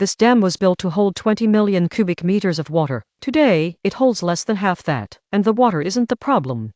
This dam was built to hold 20 million cubic meters of water. Today, it holds less than half that, and the water isn't the problem.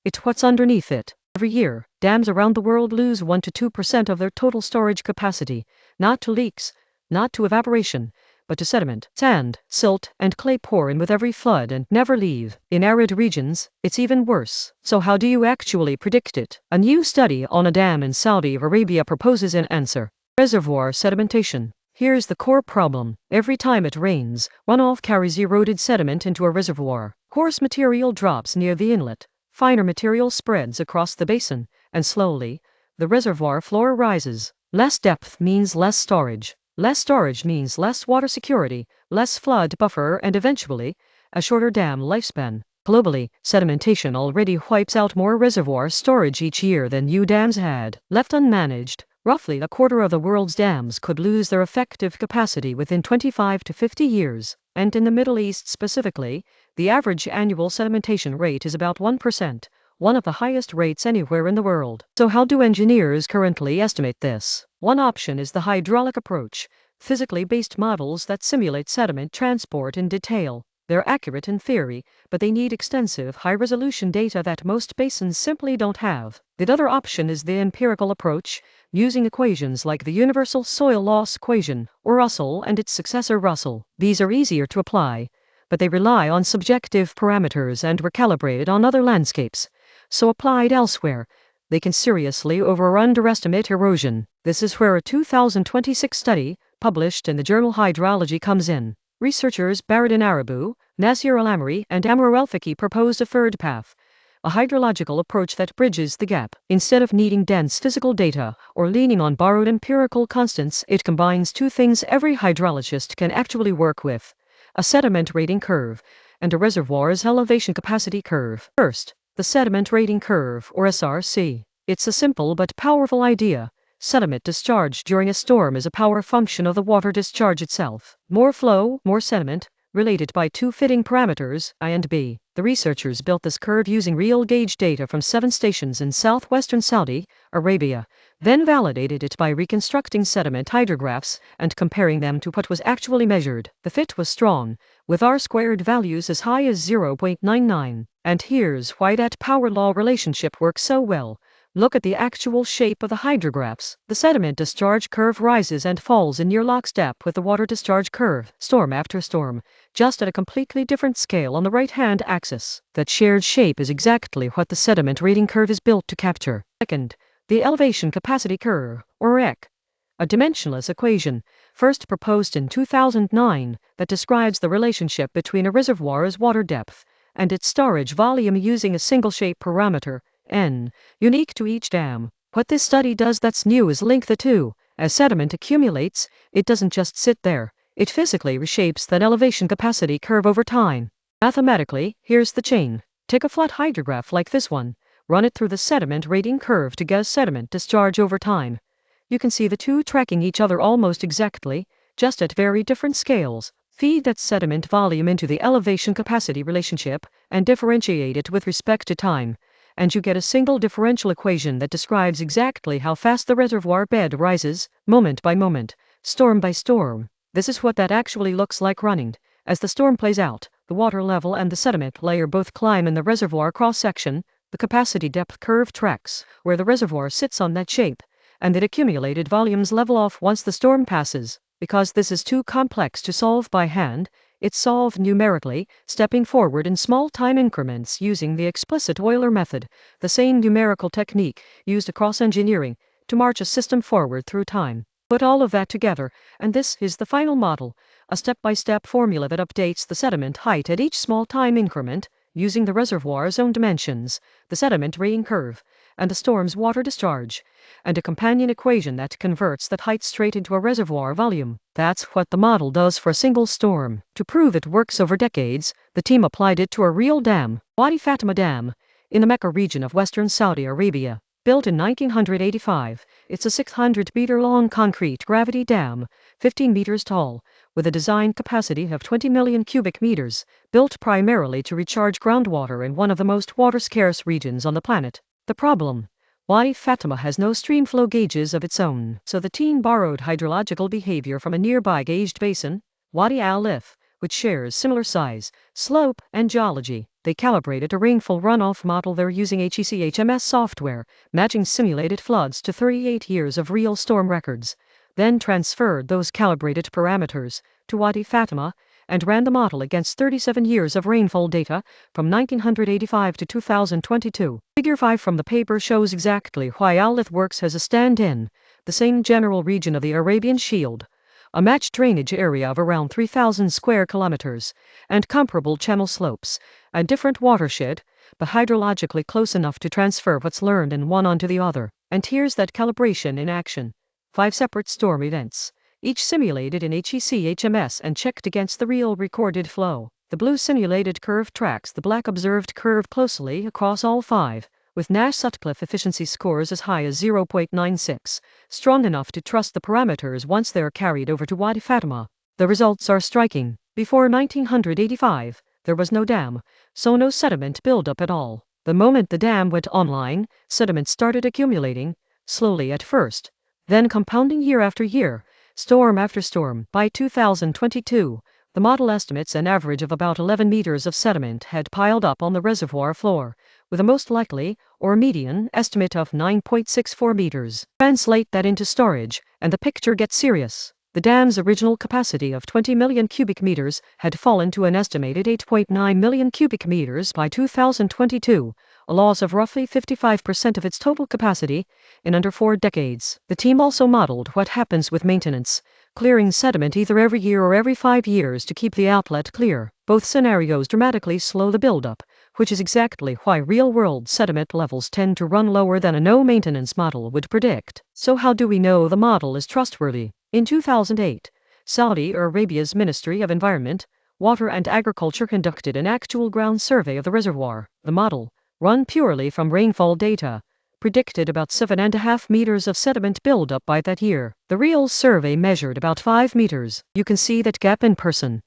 It's what's underneath it. Every year, dams around the world lose 1 to 2% of their total storage capacity, not to leaks, not to evaporation, but to sediment. Sand, silt, and clay pour in with every flood and never leave. In arid regions, it's even worse. So how do you actually predict it? A new study on a dam in Saudi Arabia proposes an answer. Reservoir sedimentation. Here's the core problem. Every time it rains, runoff carries eroded sediment into a reservoir. Coarse material drops near the inlet. Finer material spreads across the basin, and slowly, the reservoir floor rises. Less depth means less storage. Less storage means less water security, less flood buffer, and eventually, a shorter dam lifespan. Globally, sedimentation already wipes out more reservoir storage each year than new dams had. Left unmanaged, roughly a quarter of the world's dams could lose their effective capacity within 25 to 50 years. And in the Middle East specifically, the average annual sedimentation rate is about 1%, one of the highest rates anywhere in the world. So how do engineers currently estimate this? One option is the hydraulic approach, physically based models that simulate sediment transport in detail. They're accurate in theory, but they need extensive high-resolution data that most basins simply don't have. The other option is the empirical approach, using equations like the Universal Soil Loss Equation, or Russell and its successor Russell. These are easier to apply, but they rely on subjective parameters and were calibrated on other landscapes. So applied elsewhere, they can seriously over or underestimate erosion. This is where a 2026 study, published in the journal Hydrology, comes in. Researchers Baradin Arabu, Nasir Al-Amri, and Amr El-Faki proposed a third path, a hydrological approach that bridges the gap. Instead of needing dense physical data or leaning on borrowed empirical constants, it combines two things every hydrologist can actually work with: a sediment rating curve and a reservoir's elevation capacity curve. First, the sediment rating curve, or SRC. It's a simple but powerful idea. Sediment discharge during a storm is a power function of the water discharge itself. More flow, more sediment, related by two fitting parameters, I and B. The researchers built this curve using real gauge data from 7 stations in southwestern Saudi Arabia, then validated it by reconstructing sediment hydrographs and comparing them to what was actually measured. The fit was strong, with R-squared values as high as 0.99. And here's why that power law relationship works so well. Look at the actual shape of the hydrographs. The sediment discharge curve rises and falls in near lockstep with the water discharge curve, storm after storm, just at a completely different scale on the right-hand axis. That shared shape is exactly what the sediment rating curve is built to capture. Second, the elevation capacity curve, or EC, a dimensionless equation, first proposed in 2009, that describes the relationship between a reservoir's water depth and its storage volume using a single shape parameter, N, unique to each dam. What this study does that's new is link the two. As sediment accumulates, it doesn't just sit there. It physically reshapes that elevation capacity curve over time. Mathematically, here's the chain. Take a flat hydrograph like this one, run it through the sediment rating curve to get a sediment discharge over time. You can see the two tracking each other almost exactly, just at very different scales. Feed that sediment volume into the elevation capacity relationship and differentiate it with respect to time, and you get a single differential equation that describes exactly how fast the reservoir bed rises, moment by moment, storm by storm. This is what that actually looks like running. As the storm plays out, the water level and the sediment layer both climb in the reservoir cross-section. The capacity depth curve tracks where the reservoir sits on that shape, and the accumulated volumes level off once the storm passes. Because this is too complex to solve by hand, it's solved numerically, stepping forward in small time increments using the explicit Euler method, the same numerical technique used across engineering to march a system forward through time. Put all of that together, and this is the final model, a step-by-step formula that updates the sediment height at each small time increment, using the reservoir's own dimensions, the sediment rating curve, and the storm's water discharge, and a companion equation that converts that height straight into a reservoir volume. That's what the model does for a single storm. To prove it works over decades, the team applied it to a real dam, Wadi Fatimah Dam, in the Mecca region of western Saudi Arabia. Built in 1985, it's a 600-meter-long concrete gravity dam, 15 meters tall, with a design capacity of 20 million cubic meters, built primarily to recharge groundwater in one of the most water-scarce regions on the planet. The problem? Wadi Fatimah has no stream flow gauges of its own, so the team borrowed hydrological behavior from a nearby gauged basin, Wadi al-Lif, which shares similar size, slope, and geology. They calibrated a rainfall runoff model there using HEC-HMS software, matching simulated floods to 38 years of real storm records, then transferred those calibrated parameters to Wadi Fatimah and ran the model against 37 years of rainfall data from 1985 to 2022. Figure 5 from the paper shows exactly why Al-Lif works as a stand-in, the same general region of the Arabian Shield, a matched drainage area of around 3,000 square kilometers, and comparable channel slopes, a different watershed, but hydrologically close enough to transfer what's learned in one onto the other. And here's that calibration in action. 5 separate storm events, each simulated in HEC-HMS and checked against the real recorded flow. The blue simulated curve tracks the black observed curve closely across all 5, with Nash-Sutcliffe efficiency scores as high as 0.96, strong enough to trust the parameters once they're carried over to Wadi Fatimah. The results are striking. Before 1985, there was no dam, so no sediment buildup at all. The moment the dam went online, sediment started accumulating, slowly at first, then compounding year after year, storm after storm. By 2022, the model estimates an average of about 11 meters of sediment had piled up on the reservoir floor, with a most likely, or median, estimate of 9.64 meters. Translate that into storage, and the picture gets serious. The dam's original capacity of 20 million cubic meters had fallen to an estimated 8.9 million cubic meters by 2022, a loss of roughly 55% of its total capacity in under 4 decades. The team also modeled what happens with maintenance, clearing sediment either every year or every 5 years to keep the outlet clear. Both scenarios dramatically slow the buildup, which is exactly why real-world sediment levels tend to run lower than a no-maintenance model would predict. So how do we know the model is trustworthy? In 2008, Saudi Arabia's Ministry of Environment, Water and Agriculture conducted an actual ground survey of the reservoir. The model, run purely from rainfall data, predicted about 7.5 meters of sediment buildup by that year. The real survey measured about 5 meters. You can see that gap in person.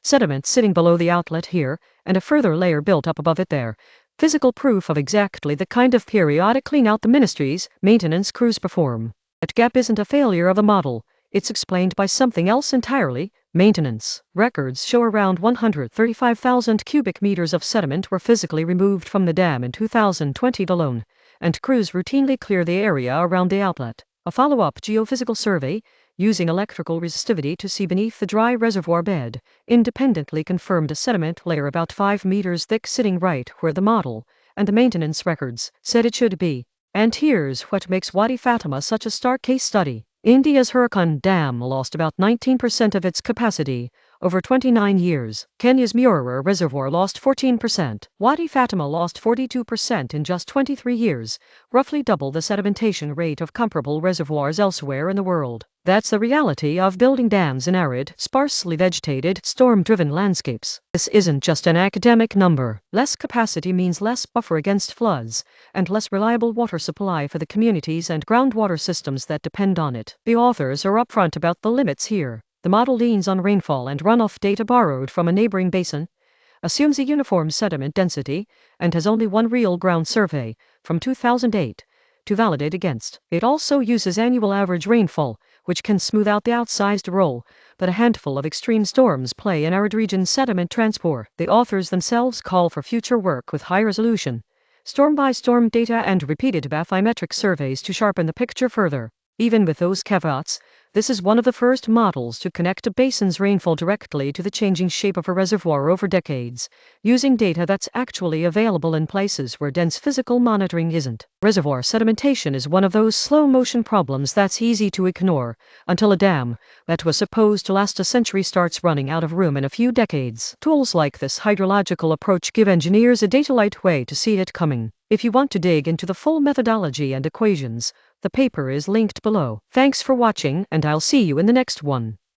Sediment sitting below the outlet here, and a further layer built up above it there. Physical proof of exactly the kind of periodic clean-out the ministry's maintenance crews perform. That gap isn't a failure of the model. It's explained by something else entirely, maintenance. Records show around 135,000 cubic meters of sediment were physically removed from the dam in 2020 alone, and crews routinely clear the area around the outlet. A follow-up geophysical survey, using electrical resistivity to see beneath the dry reservoir bed, independently confirmed a sediment layer about 5 meters thick sitting right where the model, and the maintenance records, said it should be. And here's what makes Wadi Fatimah such a stark case study. India's Hurakan Dam lost about 19% of its capacity over 29 years. Kenya's Murara Reservoir lost 14%. Wadi Fatimah lost 42% in just 23 years, roughly double the sedimentation rate of comparable reservoirs elsewhere in the world. That's the reality of building dams in arid, sparsely vegetated, storm-driven landscapes. This isn't just an academic number. Less capacity means less buffer against floods, and less reliable water supply for the communities and groundwater systems that depend on it. The authors are upfront about the limits here. The model leans on rainfall and runoff data borrowed from a neighboring basin, assumes a uniform sediment density, and has only one real ground survey, from 2008, to validate against. It also uses annual average rainfall, which can smooth out the outsized role that a handful of extreme storms play in arid-region sediment transport. The authors themselves call for future work with high-resolution, storm-by-storm data and repeated bathymetric surveys to sharpen the picture further. Even with those caveats, this is one of the first models to connect a basin's rainfall directly to the changing shape of a reservoir over decades, using data that's actually available in places where dense physical monitoring isn't. Reservoir sedimentation is one of those slow-motion problems that's easy to ignore, until a dam that was supposed to last a century starts running out of room in a few decades. Tools like this hydrological approach give engineers a data-light way to see it coming. If you want to dig into the full methodology and equations, the paper is linked below. Thanks for watching, and I'll see you in the next one.